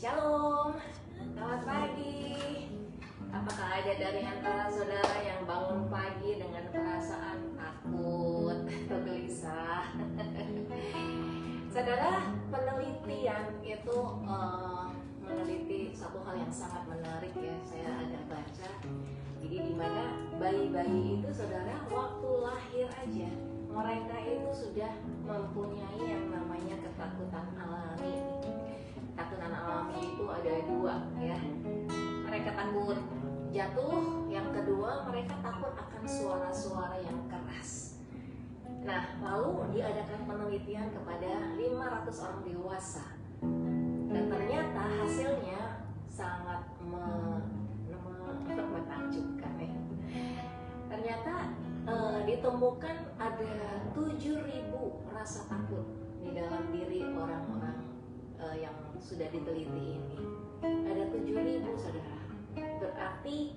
Shalom, selamat pagi. Apakah ada dari antara saudara yang bangun pagi dengan perasaan takut atau gelisah? Saudara, penelitian itu meneliti satu hal yang sangat menarik ya. Saya ada baca. Jadi di mana bayi-bayi itu saudara waktu lahir aja mereka itu sudah mempunyai yang namanya ketakutan alami. Ketakutan alami itu ada dua ya. Mereka takut jatuh, yang kedua mereka takut akan suara-suara yang keras. Nah, lalu diadakan penelitian kepada 500 orang dewasa. Dan ternyata hasilnya sangat menakjubkan ya. Ternyata ditemukan ada 7.000 rasa takut di dalam diri orang-orang yang sudah diteliti ini. Ada 7.000 saudara. Berarti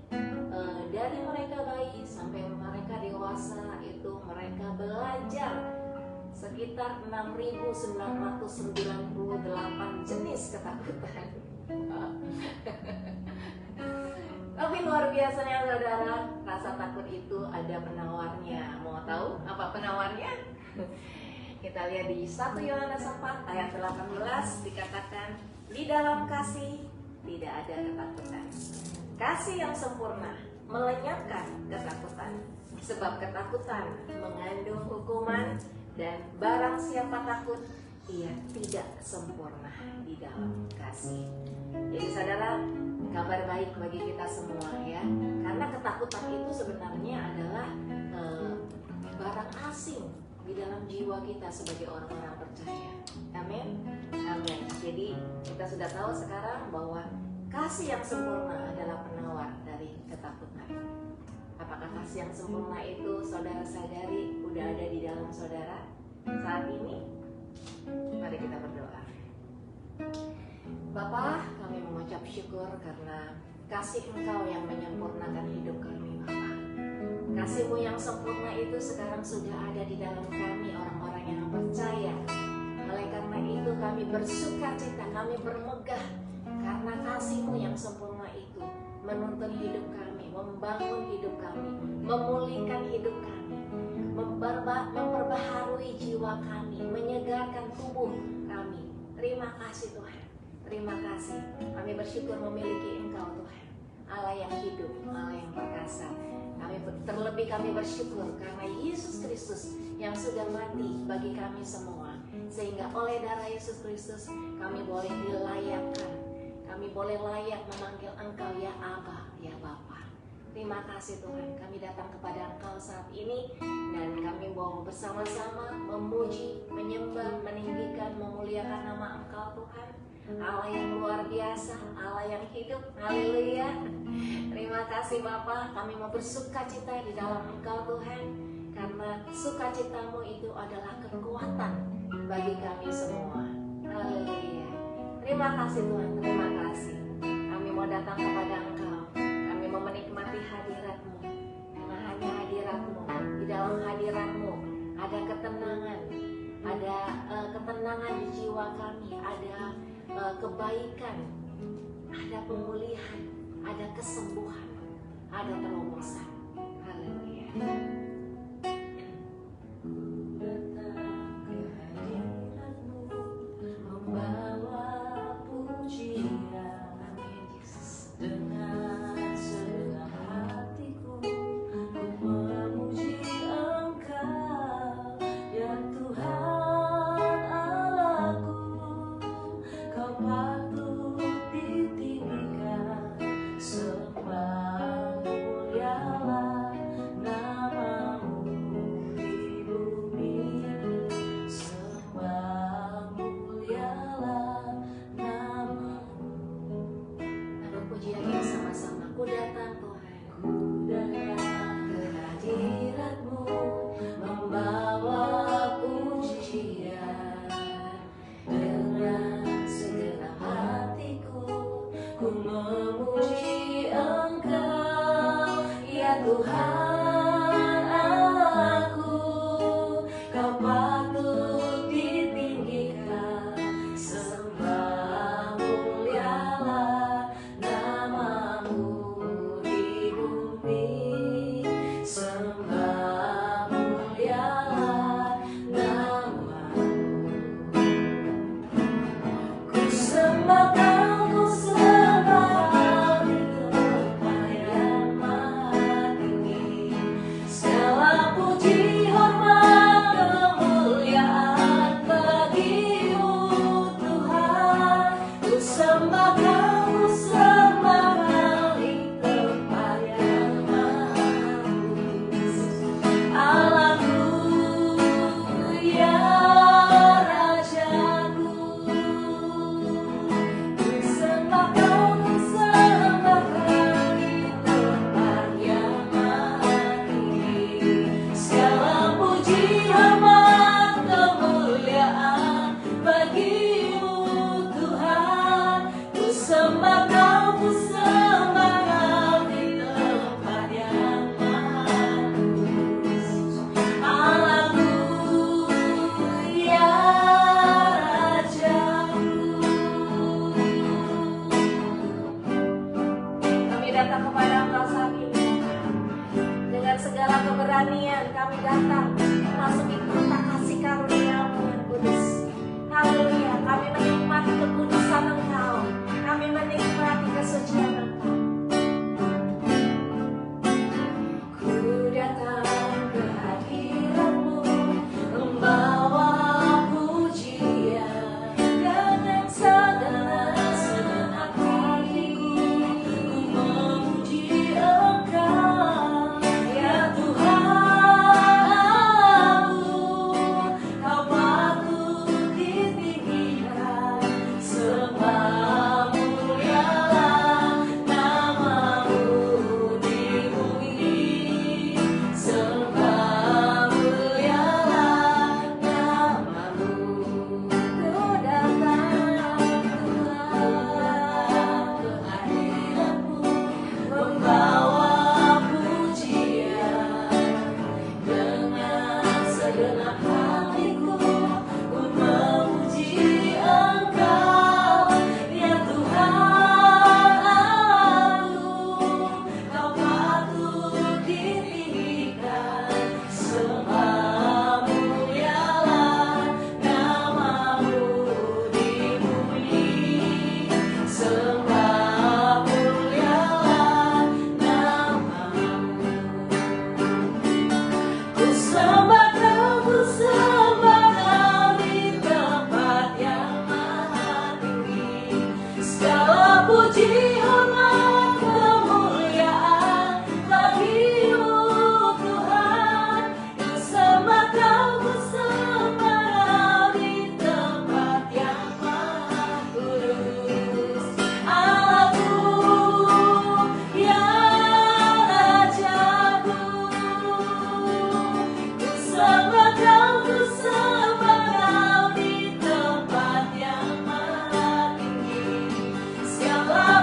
dari mereka bayi sampai mereka dewasa itu mereka belajar sekitar 6.998 jenis ketakutan. Tapi luar biasanya saudara, rasa takut itu ada penawarnya. Mau tahu apa penawarnya? Kita lihat di 1 Yohanes 4 ayat 18 dikatakan, di dalam kasih tidak ada ketakutan. Kasih yang sempurna melenyapkan ketakutan, sebab ketakutan mengandung hukuman, dan barang siapa takut, ia tidak sempurna di dalam kasih. Jadi saudara, kabar baik bagi kita semua ya, karena ketakutan itu sebenarnya adalah barang asing di dalam jiwa kita sebagai orang-orang percaya. Amin. Amin. Jadi kita sudah tahu sekarang bahwa kasih yang sempurna adalah penawar dari ketakutan. Apakah kasih yang sempurna itu saudara sadari udah ada di dalam saudara saat ini? Mari kita berdoa. Bapa, kami mengucap syukur karena kasih Engkau yang menyempurnakan hidup kami, Bapa. Kasih-Mu yang sempurna itu sekarang sudah ada di dalam kami, orang-orang yang percaya. Oleh karena itu kami bersuka cita, kami bermegah karena kasih-Mu yang sempurna itu menuntun hidup kami, membangun hidup kami, memulihkan hidup kami, memperbaharui jiwa kami, menyegarkan tubuh kami. Terima kasih Tuhan. Terima kasih, kami bersyukur memiliki Engkau Tuhan, Allah yang hidup, Allah yang perkasa. Terlebih kami bersyukur karena Yesus Kristus yang sudah mati bagi kami semua, sehingga oleh darah Yesus Kristus kami boleh dilayakkan, kami boleh layak memanggil Engkau ya Aba, ya Bapa. Terima kasih Tuhan, kami datang kepada Engkau saat ini dan kami mau bersama-sama memuji, menyembah, meninggikan, memuliakan nama Engkau Tuhan, Allah yang luar biasa, Allah yang hidup. Haleluya. Terima kasih Bapa, kami mau bersuka cita di dalam Engkau Tuhan, karena sukacitamu itu adalah kekuatan bagi kami semua. Haleluya. Terima kasih Tuhan, terima kasih. Kami mau datang kepada Engkau, kami mau menikmati hadirat-Mu, karena hanya hadirat-Mu, di dalam hadirat-Mu ada ketenangan, ada ketenangan di jiwa kami, ada kebaikan, ada pemulihan, ada kesembuhan, ada terobosan. Haleluya. Membawa pujian, amin Yesus. Dengan senang hatiku ku memuji Engkau ya Tuhan. Patut ditinggikan, sembah mulialah nama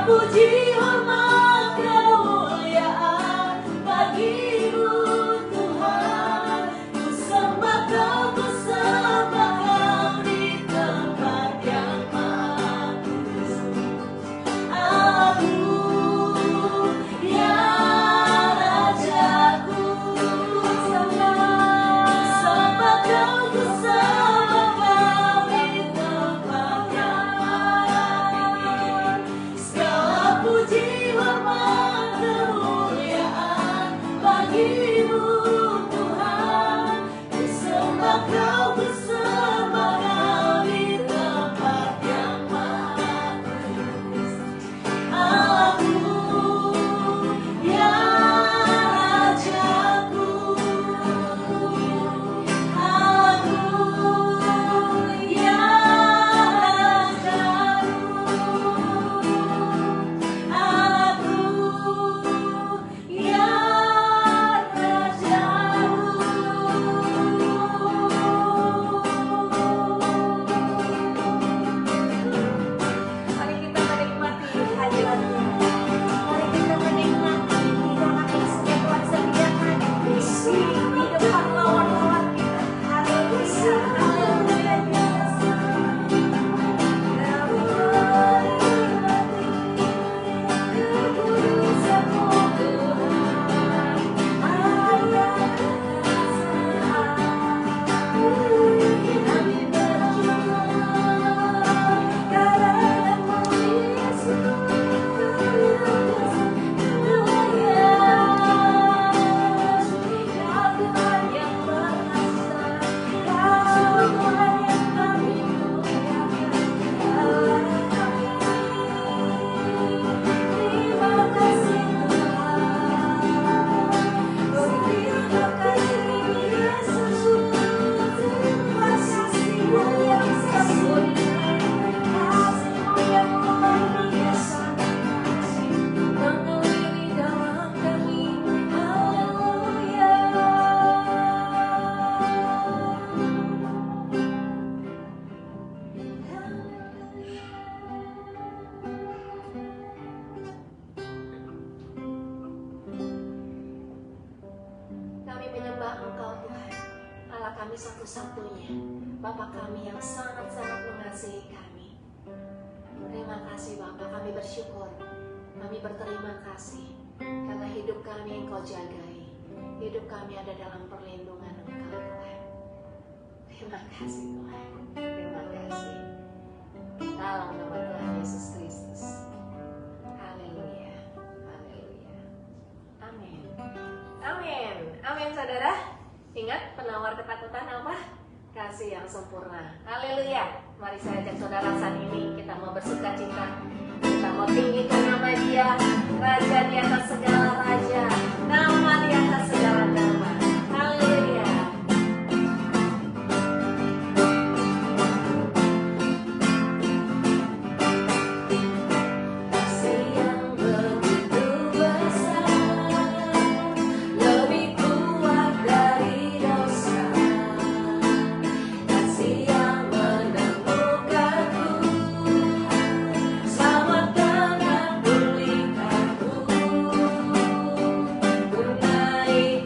puji hormat kemuliaan bagimu Tuhan. Ku sembah Kau, ku sembah Kau di tempat yang maha kudus. Aku ya Rajaku, ku sembah Kau, ku sembah Kau di tempat yang maha tinggi. Segala puji hormat kemuliaan bagimu Tuhan. Ku sembah Kau, ku sembah Kau di tempat yang maha kudus. Aku ya Rajaku, aku ya Mari kita menikmati hadirat-Nya. Mari kita menikmati hidangan yang sudah Tuhan sediakan di depan lawan-lawan kita. Haleluya, haleluya Yesus. Kekudusan-Mu Tuhan, ayat kami berjuang karena-Mu Yesus. Kau Tuhan yang perkasa, Kau Tuhan yang kami muliakan. Terima kasih Tuhan, terima kasih Yesus. Terima kasih-Mu yang sempurna, kasih-Mu yang luar biasa, mengalir dalam kami. Haleluya. Kami menyembah Engkau Tuhan, Allah kami satu-satunya, Bapa kami yang sangat-sangat mengasihi kami. Terima kasih Bapa, kami bersyukur, kami berterima kasih karena hidup kami Engkau jagai. Hidup kami ada dalam perlindungan Engkau Tuhan. Terima kasih Tuhan, terima kasih. Dalam nama Tuhan Yesus Kristus. Haleluya, haleluya. Amin. Amin. Amin saudara. Ingat penawar ketakutan apa? Kasih yang sempurna. Haleluya. Mari saya ajak saudara saat ini kita mau bersuka cita. Kita mau tinggikan nama Dia, Raja di atas segala raja, nama di atas segala nama. Haleluya. Kasih yang begitu besar, lebih kuat dari dosa. Kasih yang menemukanku, selamatkan dan pulihkanku. Ku naik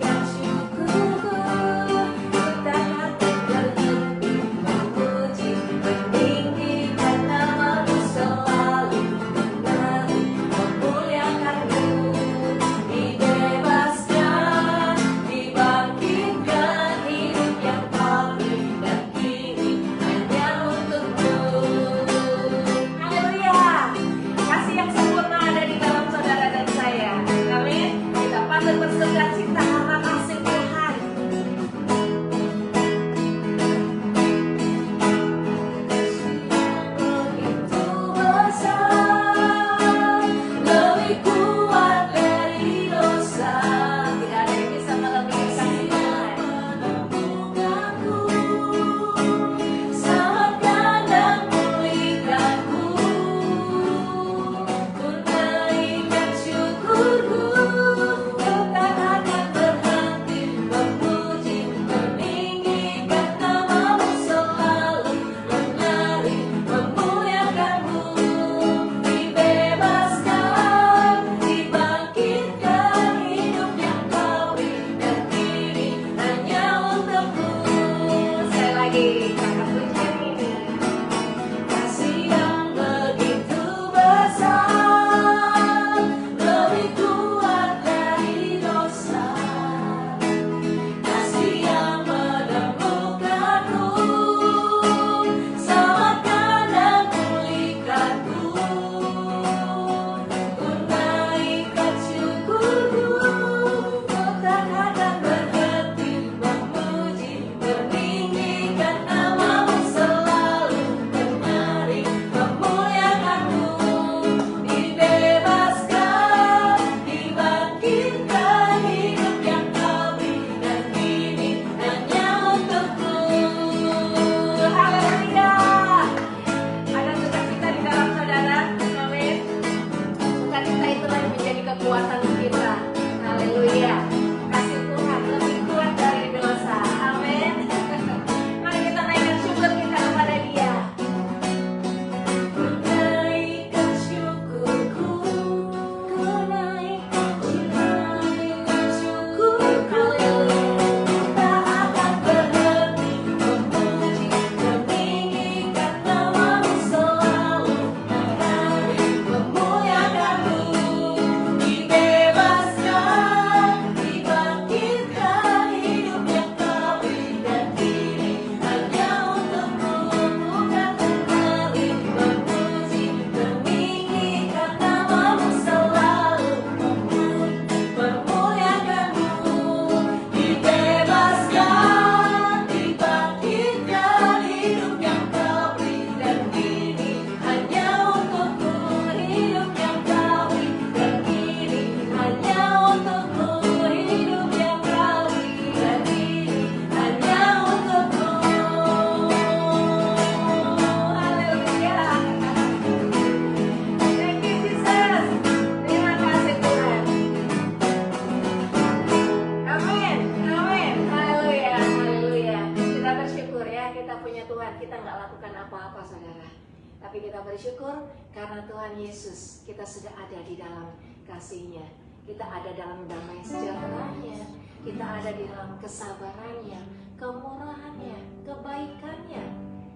Tapi kita bersyukur karena Tuhan Yesus, kita sudah ada di dalam kasih-Nya. Kita ada dalam damai sejahtera-Nya. Kita ada di dalam kesabarannya, kemurahannya, kebaikannya,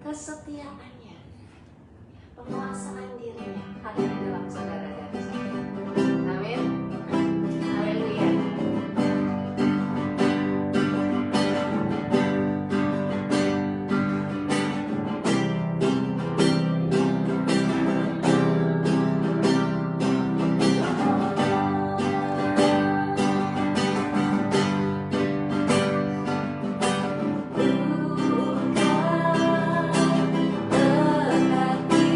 kesetiaannya, penguasaan dirinya ada di dalam saudara dan saya. Amin. Haleluya. Bukan berarti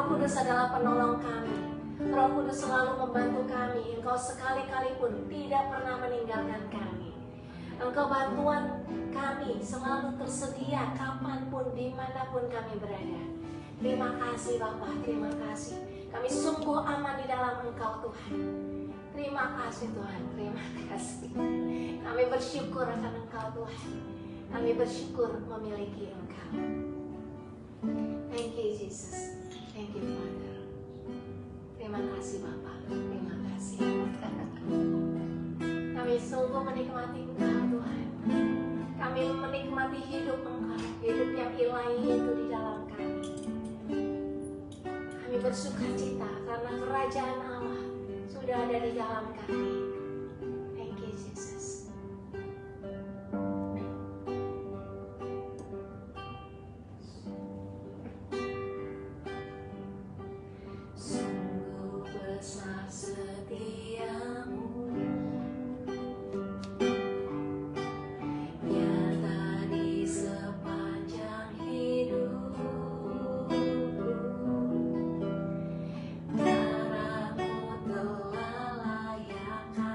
Roh Kudus adalah penolong kami. Roh Kudus selalu membantu kami. Engkau sekali-kali pun tidak pernah meninggalkan kami. Engkau bantuan kami selalu tersedia kapanpun, dimanapun kami berada. Terima kasih Bapa, terima kasih. Kami sungguh aman di dalam Engkau Tuhan. Terima kasih Tuhan, terima kasih. Kami bersyukur akan Engkau Tuhan. Kami bersyukur memiliki Engkau. Thank you Jesus, thank you Father. Terima kasih Bapa, terima kasih. Kami sungguh menikmati Engkau Tuhan. Kami menikmati hidup Engkau, hidup yang ilahi itu di dalam kami. Kami bersuka cita karena kerajaan Allah sudah ada di dalam kami. Thank you Jesus. Sungguh besar setiamu, nyata di sepanjang hidupku. Darahmu telah layakkan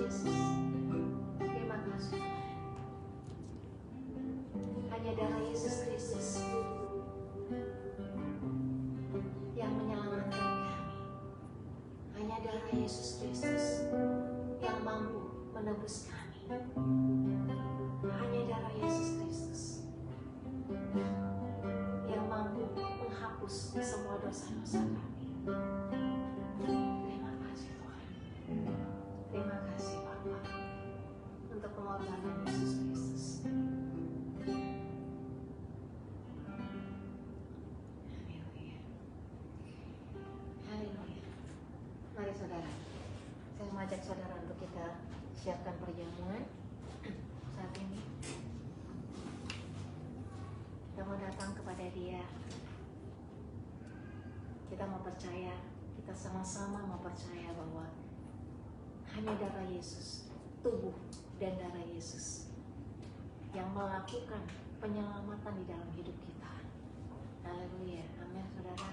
Yesus. Terima kasih Tuhan. Hanya darah Yesus Kristus yang menyelamatkan kami. Hanya darah Yesus Kristus yang mampu menebus kami. Hanya darah Yesus Kristus yang mampu menghapus semua dosa-dosa kami. Terima kasih Tuhan. Terima kasih Bapa untuk pengorbanan Yesus Kristus. Haleluya. Haleluya. Mari saudara, saya mengajak saudara untuk kita siapkan perjamuan saat ini. Kita mau datang kepada Dia. Kita mau percaya, kita sama-sama mau percaya bahwa hanya darah Yesus, tubuh dan darah Yesus yang melakukan penyelamatan di dalam hidup kita. Haleluya. Amin saudara.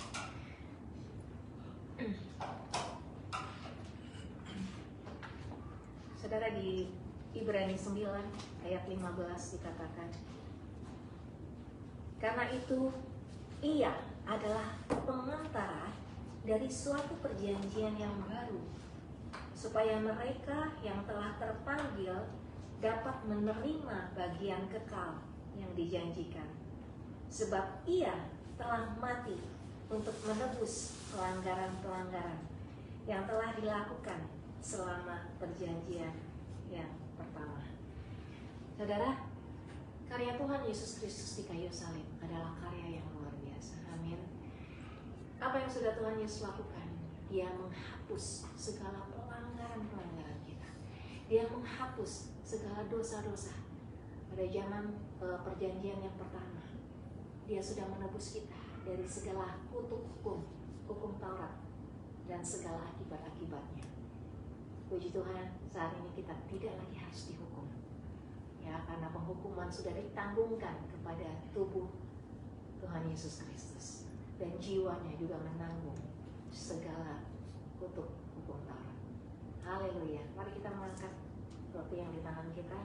Saudara, di Ibrani 9 ayat 15 dikatakan, karena itu Ia adalah pengantara dari suatu perjanjian yang baru, supaya mereka yang telah terpanggil dapat menerima bagian kekal yang dijanjikan. Sebab Ia telah mati untuk menebus pelanggaran-pelanggaran yang telah dilakukan selama perjanjian yang pertama. Saudara, karya Tuhan Yesus Kristus di kayu salib adalah karya yang luar biasa. Amin. Apa yang sudah Tuhan Yesus lakukan? Dia menghapus segala pelanggaran-pelanggaran kita. Dia menghapus segala dosa-dosa. Pada zaman perjanjian yang pertama, Dia sudah menebus kita dari segala kutuk hukum Taurat, dan segala akibat-akibatnya. Puji Tuhan, saat ini kita tidak lagi harus dihukum. Ya, karena penghukuman sudah ditanggungan kepada tubuh Tuhan Yesus Kristus, dan jiwanya juga menanggung segala kutuk hukum Taurat. Haleluya. Mari kita mengangkat roti yang di tangan kita.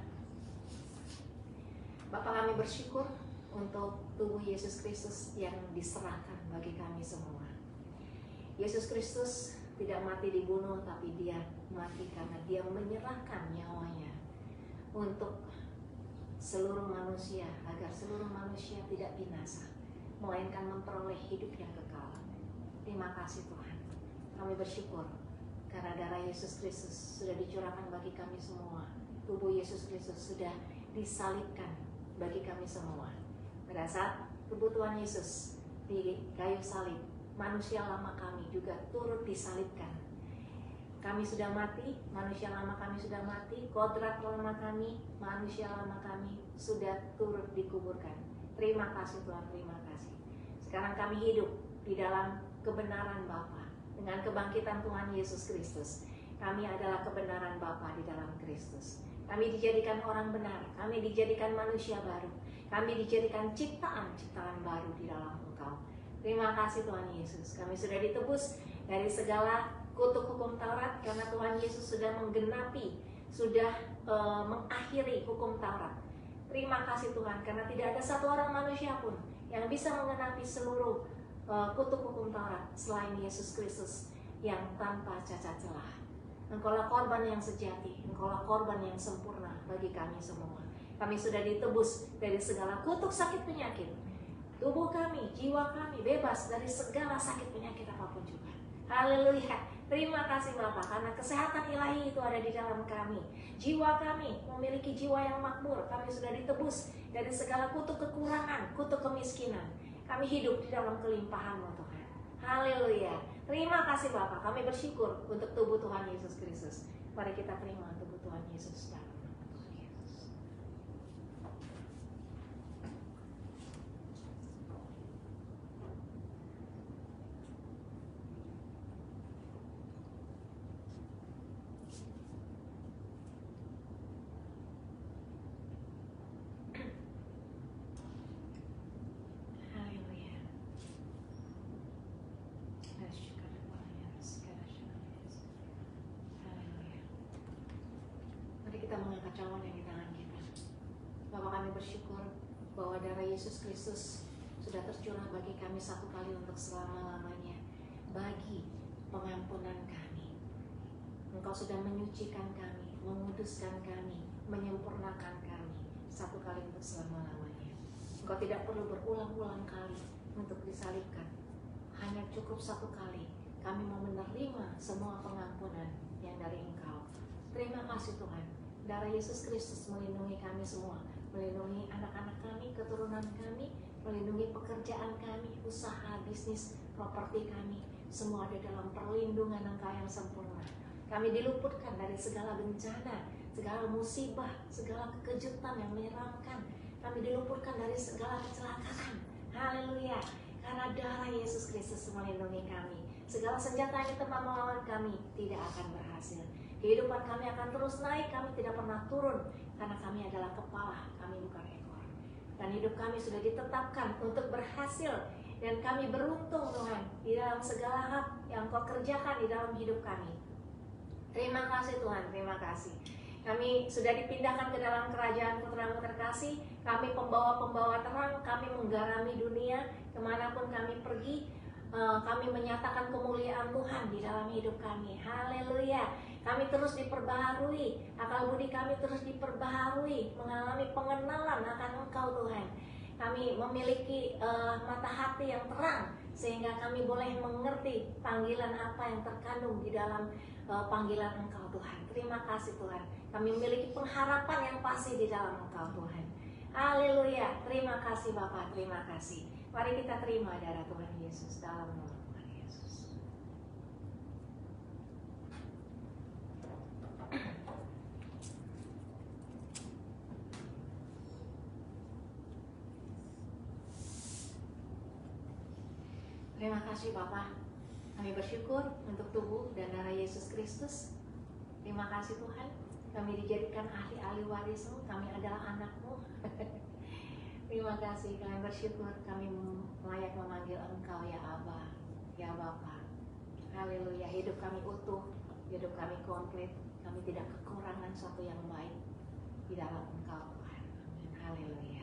Bapa, kami bersyukur untuk tubuh Yesus Kristus yang diserahkan bagi kami semua. Yesus Kristus tidak mati dibunuh, tapi Dia mati karena Dia menyerahkan nyawanya untuk seluruh manusia, agar seluruh manusia tidak binasa, melainkan memperoleh hidup yang kekal. Terima kasih Tuhan. Kami bersyukur karena darah Yesus Kristus sudah dicurahkan bagi kami semua. Tubuh Yesus Kristus sudah disalibkan bagi kami semua. Pada saat tubuh Tuhan Yesus di kayu salib, manusia lama kami juga turut disalibkan. Kami sudah mati, manusia lama kami sudah mati, kodrat lama kami, manusia lama kami sudah turut dikuburkan. Terima kasih Tuhan, terima kasih. Sekarang kami hidup di dalam kebenaran Bapa dengan kebangkitan Tuhan Yesus Kristus. Kami adalah kebenaran Bapa di dalam Kristus. Kami dijadikan orang benar, kami dijadikan manusia baru, kami dijadikan ciptaan baru di dalam Engkau. Terima kasih Tuhan Yesus, kami sudah ditebus dari segala kutuk hukum Taurat karena Tuhan Yesus sudah menggenapi, sudah mengakhiri hukum Taurat. Terima kasih Tuhan, karena tidak ada satu orang manusia pun yang bisa menggenapi seluruh kutuk hukum Taurat selain Yesus Kristus yang tanpa cacat celah. Engkaulah korban yang sejati, Engkaulah korban yang sempurna bagi kami semua. Kami sudah ditebus dari segala kutuk sakit penyakit. Tubuh kami, jiwa kami bebas dari segala sakit penyakit apapun juga. Haleluya. Terima kasih Bapak, karena kesehatan ilahi itu ada di dalam kami. Jiwa kami memiliki jiwa yang makmur. Kami sudah ditebus dari segala kutuk kekurangan, kutuk kemiskinan. Kami hidup di dalam kelimpahan-Mu Tuhan. Haleluya. Terima kasih Bapak, kami bersyukur untuk tubuh Tuhan Yesus Kristus. Mari kita terima tubuh Tuhan Yesus dalam nama Tuhan Yesus. kita mengangkat cawan yang di tangan kita. Bapak, kami bersyukur bahwa darah Yesus Kristus sudah tercurah bagi kami satu kali untuk selama-lamanya, bagi pengampunan kami. Engkau sudah menyucikan kami, menguduskan kami, menyempurnakan kami satu kali untuk selama-lamanya. Engkau tidak perlu berulang-ulang kali untuk disalibkan. Hanya cukup satu kali kami mau menerima semua pengampunan yang dari Engkau. Terima kasih Tuhan. Darah Yesus Kristus melindungi kami semua, melindungi anak-anak kami, keturunan kami, melindungi pekerjaan kami, usaha, bisnis, properti kami. Semua ada dalam perlindungan Engkau yang sempurna. Kami diluputkan dari segala bencana, segala musibah, segala kekejutan yang menyeramkan. Kami diluputkan dari segala kecelakaan. Haleluya. Karena darah Yesus Kristus melindungi kami. Segala senjata yang telah melawan kami tidak akan berhasil. Kehidupan kami akan terus naik, kami tidak pernah turun. Karena kami adalah kepala, kami bukan ekor. Dan hidup kami sudah ditetapkan untuk berhasil. Dan kami beruntung Tuhan di dalam segala hal yang Kau kerjakan di dalam hidup kami. Terima kasih Tuhan, terima kasih. Kami sudah dipindahkan ke dalam kerajaan putra-Mu terkasih. Kami pembawa-pembawa terang, kami menggarami dunia. Kemanapun kami pergi, kami menyatakan kemuliaan Tuhan di dalam hidup kami. Haleluya. Kami terus diperbaharui, akal budi kami terus diperbaharui, mengalami pengenalan akan Engkau Tuhan. Kami memiliki mata hati yang terang, sehingga kami boleh mengerti panggilan apa yang terkandung di dalam panggilan Engkau Tuhan. Terima kasih Tuhan. Kami memiliki pengharapan yang pasti di dalam Engkau Tuhan. Haleluya. Terima kasih Bapa, terima kasih. Mari kita terima darah Tuhan Yesus dalam nama Tuhan Yesus. Terima kasih Bapa. Kami bersyukur untuk tubuh dan darah Yesus Kristus. Terima kasih Tuhan. Kami dijadikan ahli-ahli waris-Mu. Kami adalah anak-Mu. Terima kasih. Kami bersyukur. Kami layak memanggil Engkau ya Aba, ya Bapa. Haleluya. Hidup kami utuh, hidup kami komplit. Kami tidak kekurangan suatu yang baik di dalam Engkau Tuhan. Amin. Haleluya.